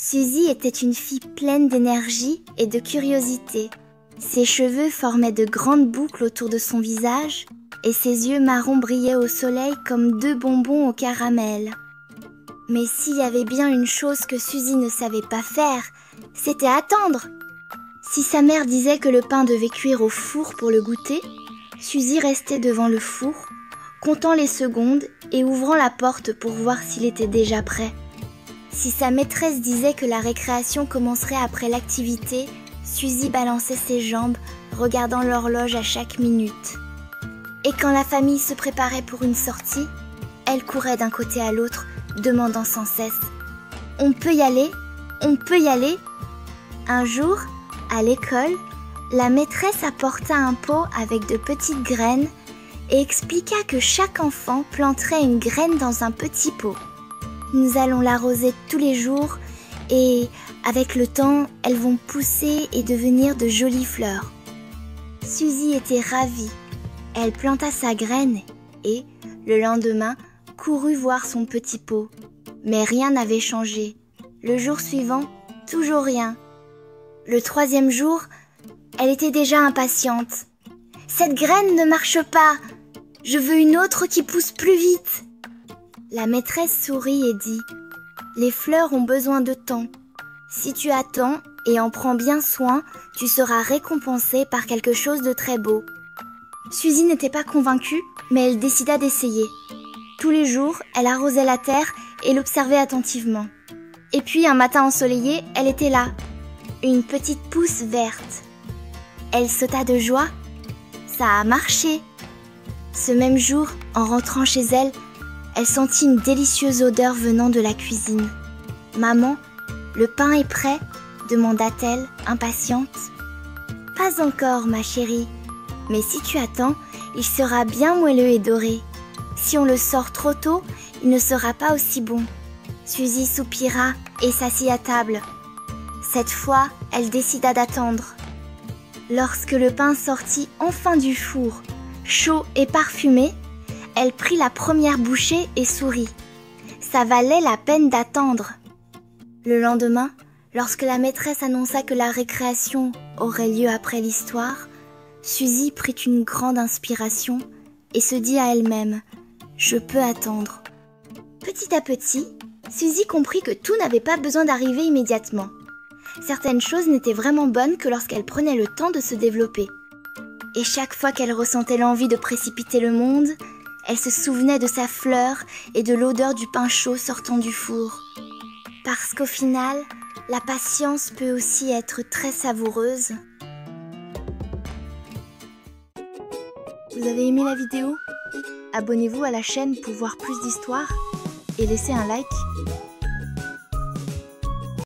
Suzy était une fille pleine d'énergie et de curiosité. Ses cheveux formaient de grandes boucles autour de son visage et ses yeux marrons brillaient au soleil comme deux bonbons au caramel. Mais s'il y avait bien une chose que Suzy ne savait pas faire, c'était attendre. Si sa mère disait que le pain devait cuire au four pour le goûter, Suzy restait devant le four, comptant les secondes et ouvrant la porte pour voir s'il était déjà prêt. Si sa maîtresse disait que la récréation commencerait après l'activité, Suzy balançait ses jambes, regardant l'horloge à chaque minute. Et quand la famille se préparait pour une sortie, elle courait d'un côté à l'autre, demandant sans cesse « On peut y aller ? On peut y aller ?» Un jour, à l'école, la maîtresse apporta un pot avec de petites graines et expliqua que chaque enfant planterait une graine dans un petit pot. Nous allons l'arroser tous les jours et, avec le temps, elles vont pousser et devenir de jolies fleurs. Suzy était ravie. Elle planta sa graine et, le lendemain, courut voir son petit pot. Mais rien n'avait changé. Le jour suivant, toujours rien. Le 3e jour, elle était déjà impatiente. « Cette graine ne marche pas. Je veux une autre qui pousse plus vite. » La maîtresse sourit et dit « Les fleurs ont besoin de temps. Si tu attends et en prends bien soin, tu seras récompensée par quelque chose de très beau. » Suzy n'était pas convaincue, mais elle décida d'essayer. Tous les jours, elle arrosait la terre et l'observait attentivement. Et puis, un matin ensoleillé, elle était là, une petite pousse verte. Elle sauta de joie. Ça a marché. Ce même jour, en rentrant chez elle, elle sentit une délicieuse odeur venant de la cuisine. « Maman, le pain est prêt ?» demanda-t-elle, impatiente. « Pas encore, ma chérie. Mais si tu attends, il sera bien moelleux et doré. Si on le sort trop tôt, il ne sera pas aussi bon. » Suzy soupira et s'assit à table. Cette fois, elle décida d'attendre. Lorsque le pain sortit enfin du four, chaud et parfumé, elle prit la première bouchée et sourit. Ça valait la peine d'attendre. Le lendemain, lorsque la maîtresse annonça que la récréation aurait lieu après l'histoire, Suzy prit une grande inspiration et se dit à elle-même « Je peux attendre ». Petit à petit, Suzy comprit que tout n'avait pas besoin d'arriver immédiatement. Certaines choses n'étaient vraiment bonnes que lorsqu'elles prenaient le temps de se développer. Et chaque fois qu'elle ressentait l'envie de précipiter le monde, elle se souvenait de sa fleur et de l'odeur du pain chaud sortant du four. Parce qu'au final, la patience peut aussi être très savoureuse. Vous avez aimé la vidéo ? Abonnez-vous à la chaîne pour voir plus d'histoires et laissez un like.